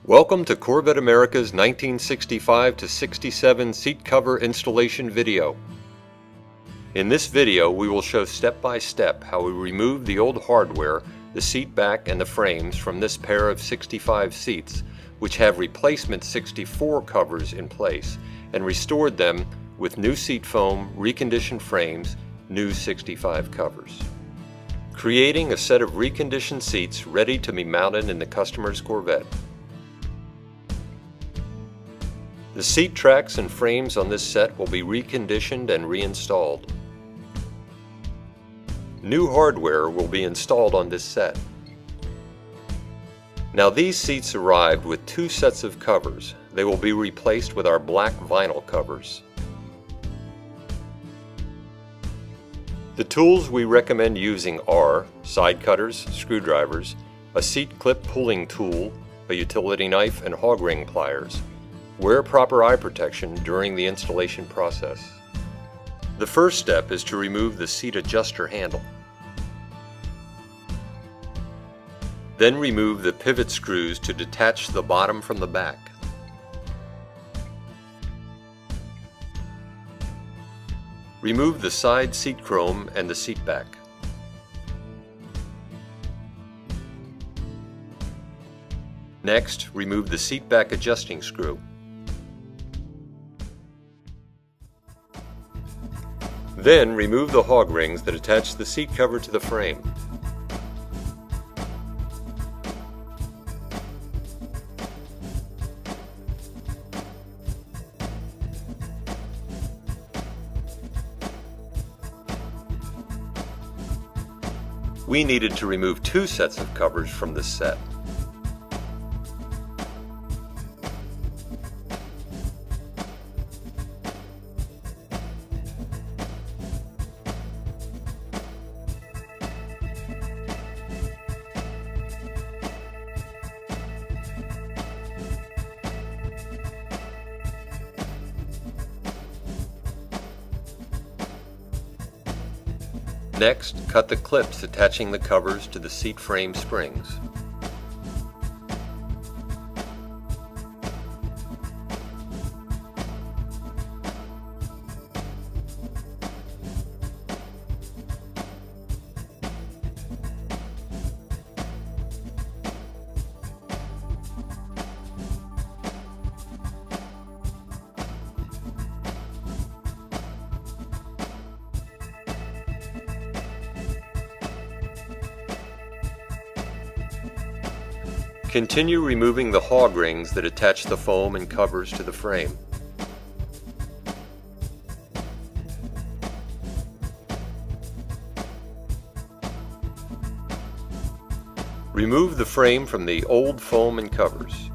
Welcome to Corvette America's 1965 to 67 seat cover installation video. In this video, we will show step by step how we remove the old hardware, the seat back and the frames from this pair of 65 seats, which have replacement 64 covers in place, and restored them with new seat foam, reconditioned frames, new 65 covers. Creating a set of reconditioned seats ready to be mounted in the customer's Corvette. The seat tracks and frames on this set will be reconditioned and reinstalled. New hardware will be installed on this set. Now these seats arrived with two sets of covers. They will be replaced with our black vinyl covers. The tools we recommend using are side cutters, screwdrivers, a seat clip pulling tool, a utility knife, and hog ring pliers. Wear proper eye protection during the installation process. The first step is to remove the seat adjuster handle. Then remove the pivot screws to detach the bottom from the back. Remove the side seat chrome and the seat back. Next, remove the seat back adjusting screw. Then remove the hog rings that attach the seat cover to the frame. We needed to remove two sets of covers from this set. Next, cut the clips attaching the covers to the seat frame springs. Continue removing the hog rings that attach the foam and covers to the frame. Remove the frame from the old foam and covers.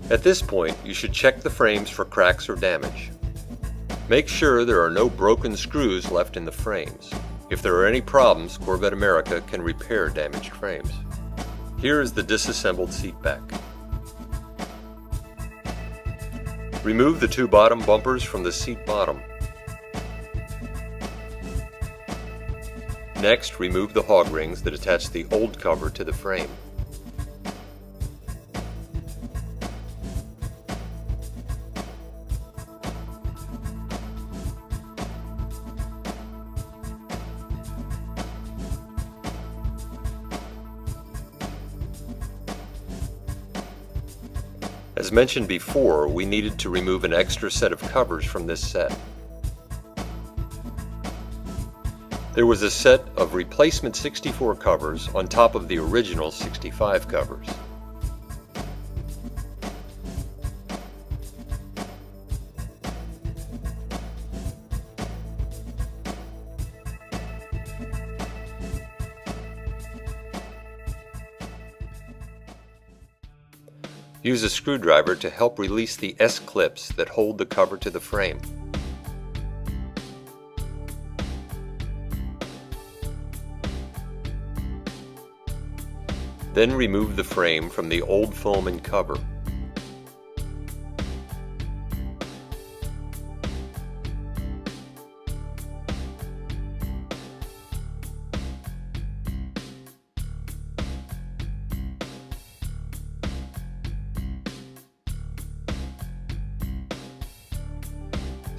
At this point, you should check the frames for cracks or damage. Make sure there are no broken screws left in the frames. If there are any problems, Corvette America can repair damaged frames. Here is the disassembled seat back. Remove the two bottom bumpers from the seat bottom. Next, remove the hog rings that attach the old cover to the frame. As mentioned before, we needed to remove an extra set of covers from this set. There was a set of replacement 64 covers on top of the original 65 covers. Use a screwdriver to help release the S-clips that hold the cover to the frame. Then remove the frame from the old foam and cover.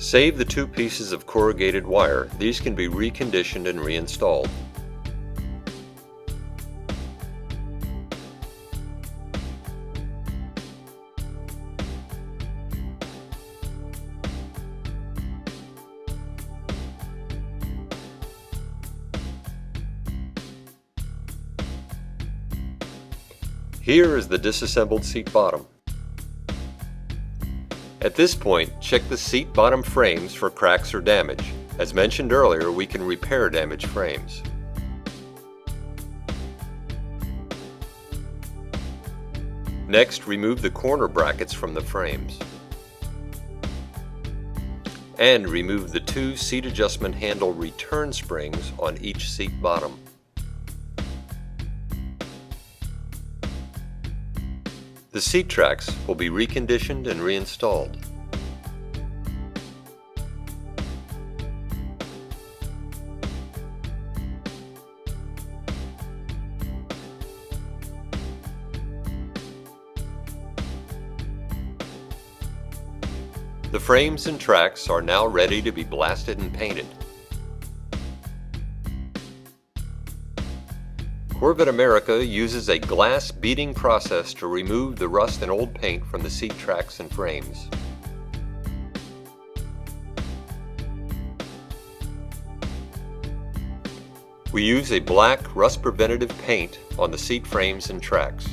Save the 2 pieces of corrugated wire. These can be reconditioned and reinstalled. Here is the disassembled seat bottom. At this point, check the seat bottom frames for cracks or damage. As mentioned earlier, we can repair damaged frames. Next, remove the corner brackets from the frames. And remove the 2 seat adjustment handle return springs on each seat bottom. The seat tracks will be reconditioned and reinstalled. The frames and tracks are now ready to be blasted and painted. Corvette America uses a glass beading process to remove the rust and old paint from the seat tracks and frames. We use a black rust preventative paint on the seat frames and tracks.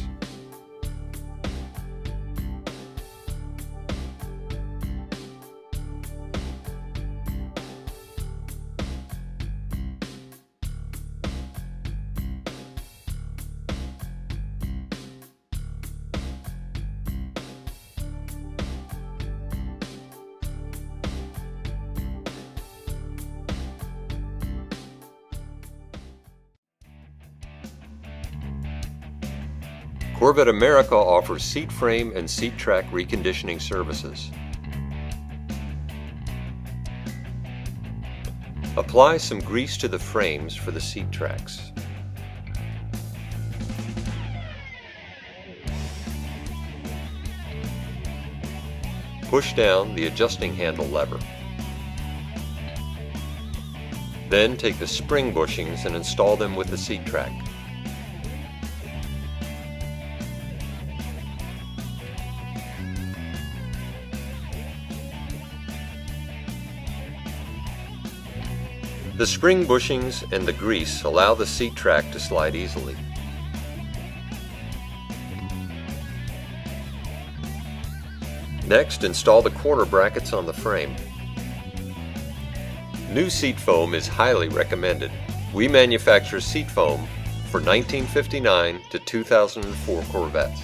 Corvette America offers seat frame and seat track reconditioning services. Apply some grease to the frames for the seat tracks. Push down the adjusting handle lever. Then take the spring bushings and install them with the seat track. The spring bushings and the grease allow the seat track to slide easily. Next, install the corner brackets on the frame. New seat foam is highly recommended. We manufacture seat foam for 1959 to 2004 Corvettes.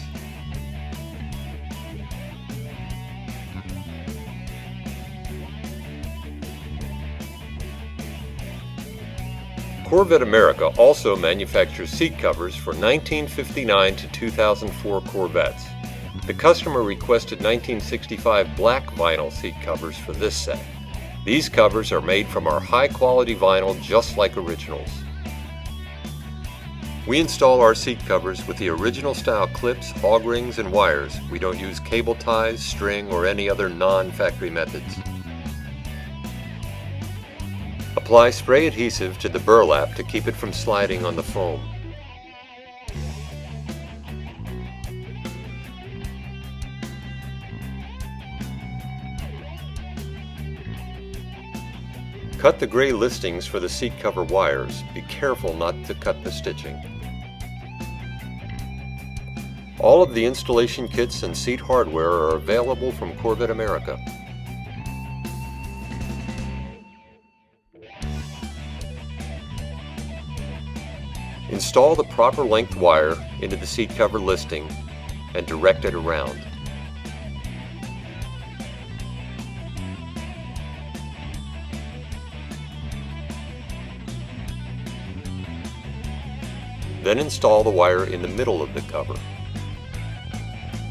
Corvette America also manufactures seat covers for 1959 to 2004 Corvettes. The customer requested 1965 black vinyl seat covers for this set. These covers are made from our high-quality vinyl just like originals. We install our seat covers with the original style clips, hog rings, and wires. We don't use cable ties, string, or any other non-factory methods. Apply spray adhesive to the burlap to keep it from sliding on the foam. Cut the gray listings for the seat cover wires. Be careful not to cut the stitching. All of the installation kits and seat hardware are available from Corvette America. Install the proper length wire into the seat cover listing and direct it around. Then install the wire in the middle of the cover.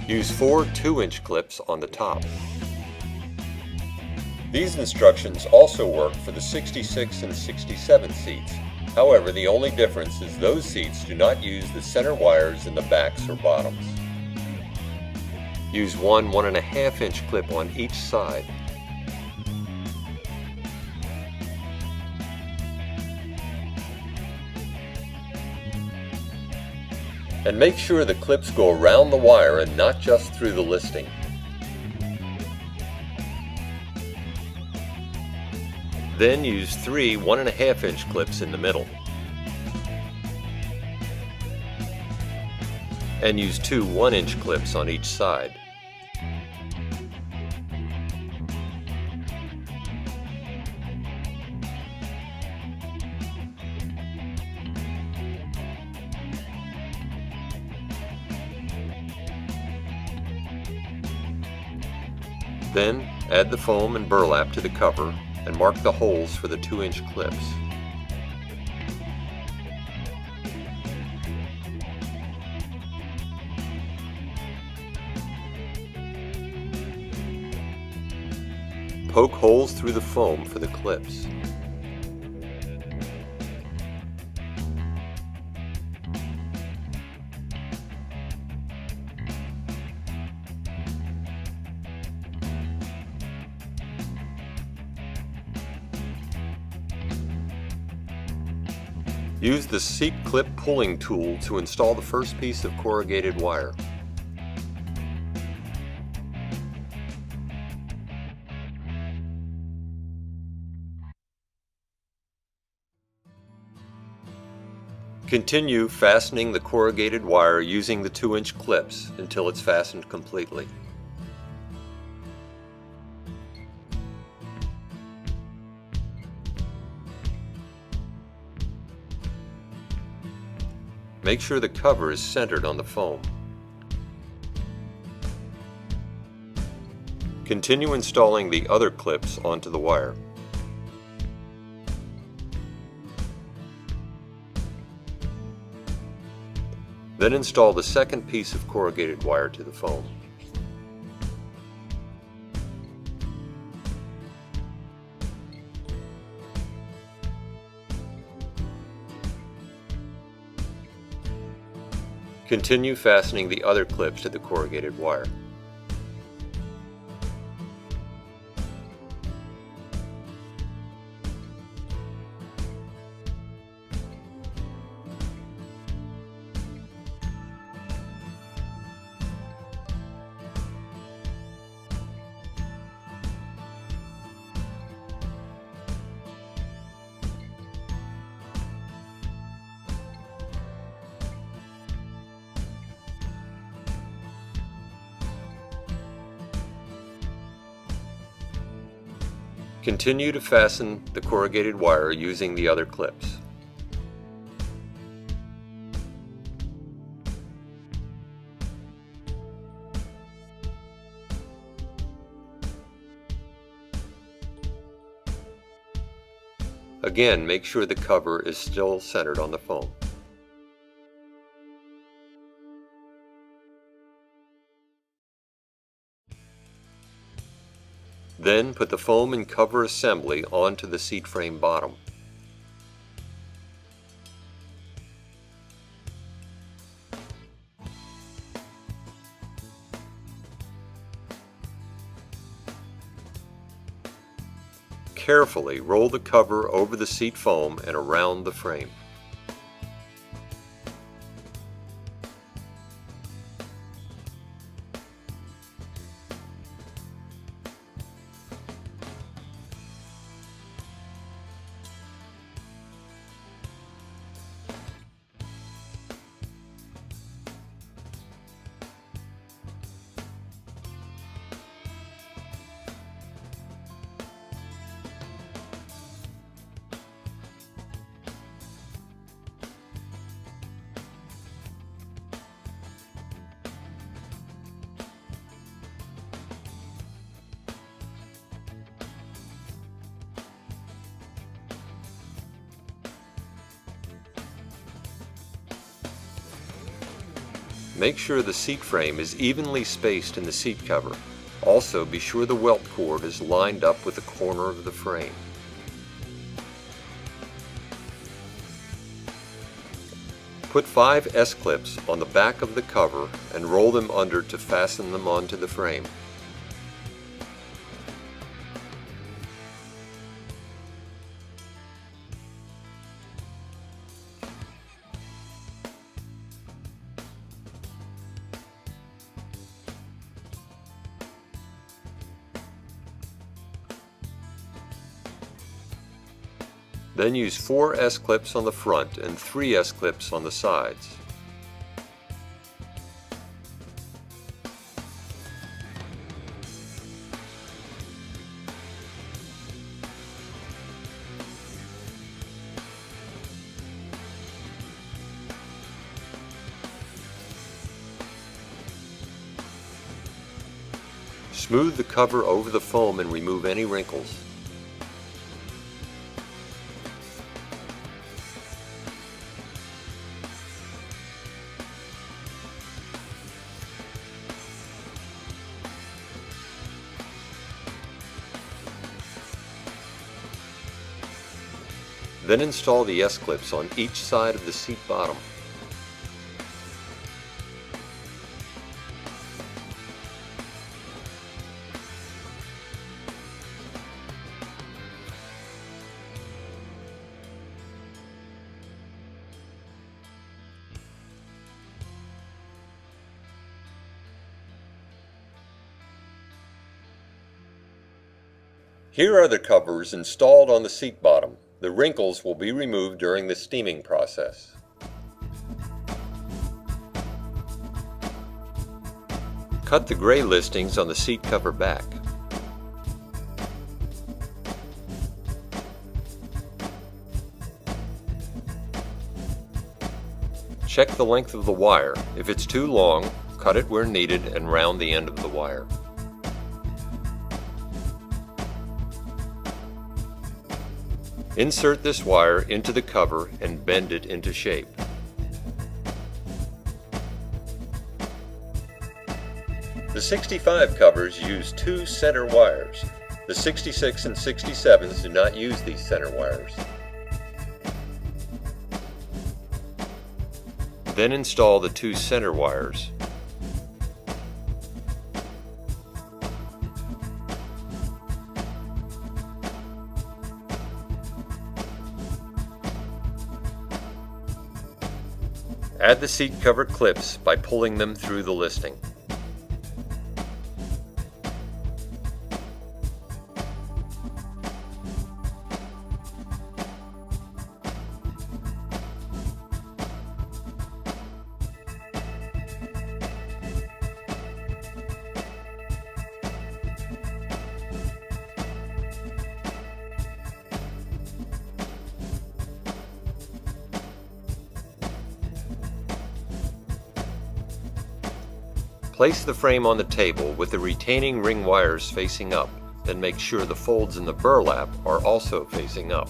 Use 4 2-inch clips on the top. These instructions also work for the 66 and 67 seats. However, the only difference is those seats do not use the center wires in the backs or bottoms. Use one 1.5-inch clip on each side. And make sure the clips go around the wire and not just through the listing. Then use 3 1.5-inch clips in the middle. And use 2 1-inch clips on each side. Then add the foam and burlap to the cover and mark the holes for the 2-inch clips. Poke holes through the foam for the clips. Use the seat clip pulling tool to install the first piece of corrugated wire. Continue fastening the corrugated wire using the 2-inch clips until it's fastened completely. Make sure the cover is centered on the foam. Continue installing the other clips onto the wire. Then install the second piece of corrugated wire to the foam. Continue fastening the other clips to the corrugated wire. Continue to fasten the corrugated wire using the other clips. Again, make sure the cover is still centered on the foam. Then put the foam and cover assembly onto the seat frame bottom. Carefully roll the cover over the seat foam and around the frame. Make sure the seat frame is evenly spaced in the seat cover. Also, be sure the welt cord is lined up with the corner of the frame. Put 5 S-clips on the back of the cover and roll them under to fasten them onto the frame. Then use 4 S-clips on the front and 3 S-clips on the sides. Smooth the cover over the foam and remove any wrinkles. Then install the S-clips on each side of the seat bottom. Here are the covers installed on the seat bottom. The wrinkles will be removed during the steaming process. Cut the gray listings on the seat cover back. Check the length of the wire. If it's too long, cut it where needed and round the end of the wire. Insert this wire into the cover and bend it into shape. The 65 covers use 2 center wires. The 66 and 67s do not use these center wires. Then install the 2 center wires. Add the seat cover clips by pulling them through the listing. Place the frame on the table with the retaining ring wires facing up, then make sure the folds in the burlap are also facing up.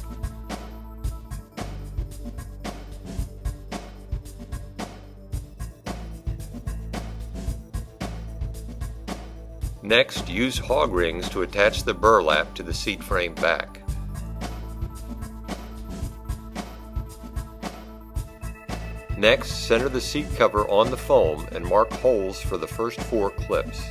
Next, use hog rings to attach the burlap to the seat frame back. Next, center the seat cover on the foam and mark holes for the first 4 clips.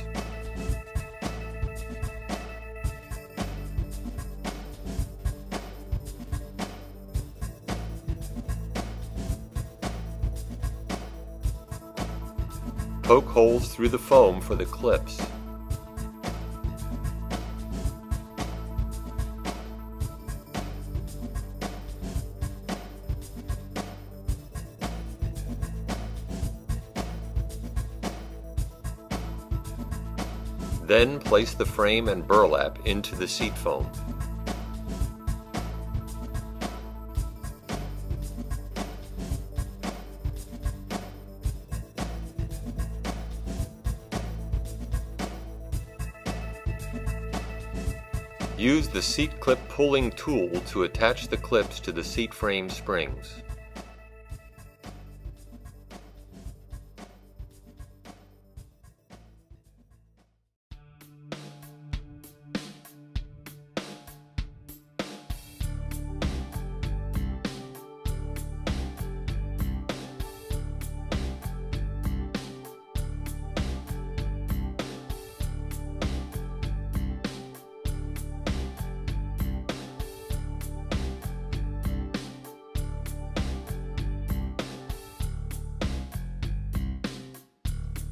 Poke holes through the foam for the clips. Then place the frame and burlap into the seat foam. Use the seat clip pulling tool to attach the clips to the seat frame springs.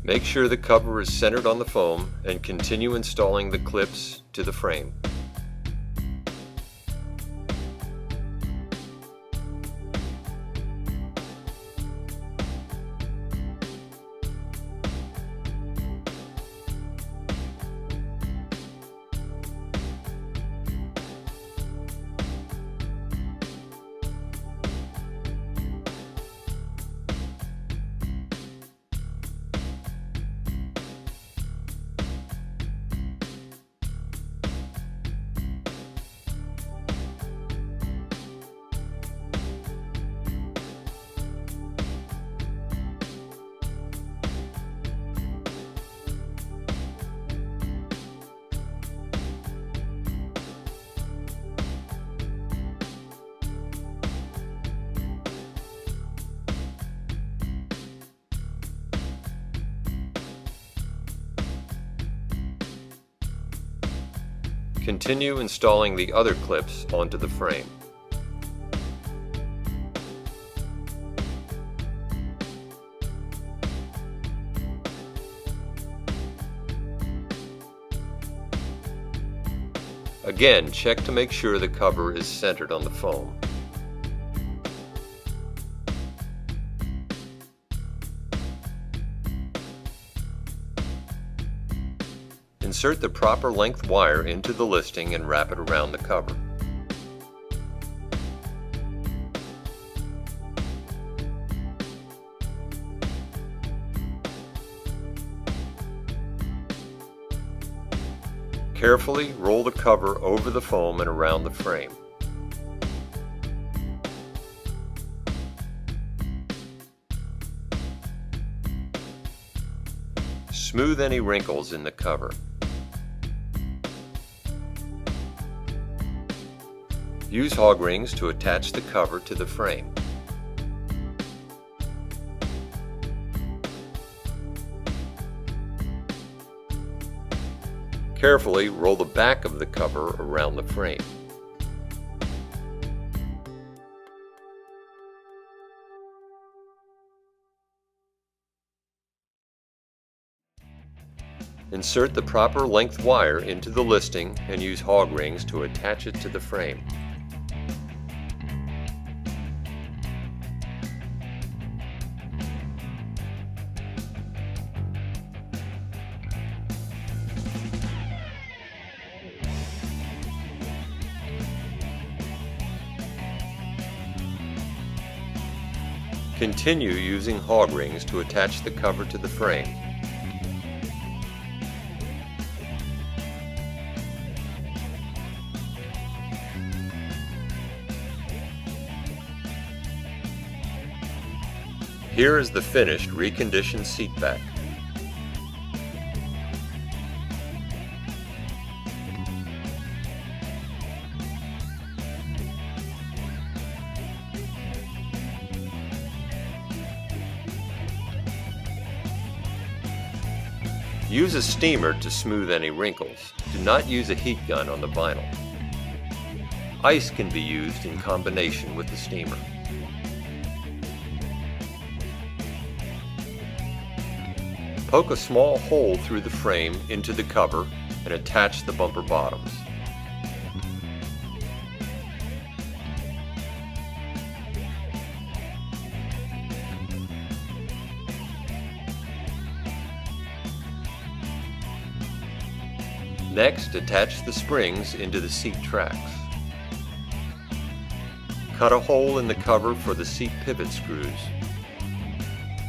Make sure the cover is centered on the foam and continue installing the clips to the frame. Continue installing the other clips onto the frame. Again, check to make sure the cover is centered on the foam. Insert the proper length wire into the listing and wrap it around the cover. Carefully roll the cover over the foam and around the frame. Smooth any wrinkles in the cover. Use hog rings to attach the cover to the frame. Carefully roll the back of the cover around the frame. Insert the proper length wire into the listing and use hog rings to attach it to the frame. Continue using hog rings to attach the cover to the frame. Here is the finished reconditioned seat back. Use a steamer to smooth any wrinkles. Do not use a heat gun on the vinyl. Ice can be used in combination with the steamer. Poke a small hole through the frame into the cover and attach the bumper bottoms. Next, attach the springs into the seat tracks. Cut a hole in the cover for the seat pivot screws.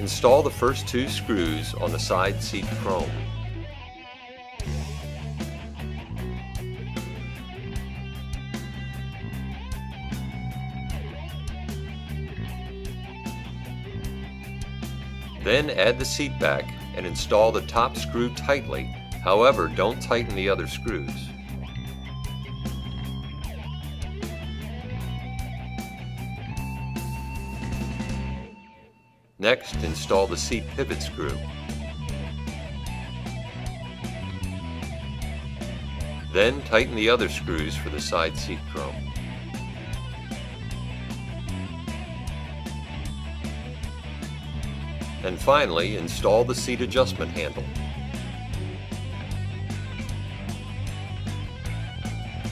Install the first 2 screws on the side seat chrome. Then add the seat back and install the top screw tightly. However, don't tighten the other screws. Next, install the seat pivot screw. Then tighten the other screws for the side seat chrome. And finally, install the seat adjustment handle.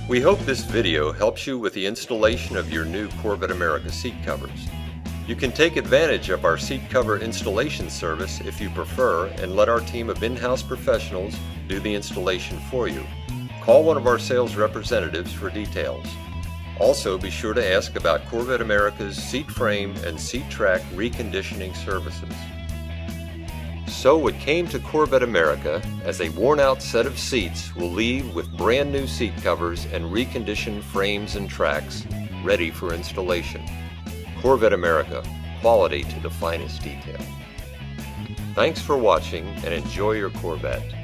We hope this video helps you with the installation of your new Corvette America seat covers. You can take advantage of our seat cover installation service if you prefer and let our team of in-house professionals do the installation for you. Call one of our sales representatives for details. Also, be sure to ask about Corvette America's seat frame and seat track reconditioning services. So what came to Corvette America as a worn-out set of seats will leave with brand new seat covers and reconditioned frames and tracks ready for installation. Corvette America, quality to the finest detail. Thanks for watching and enjoy your Corvette.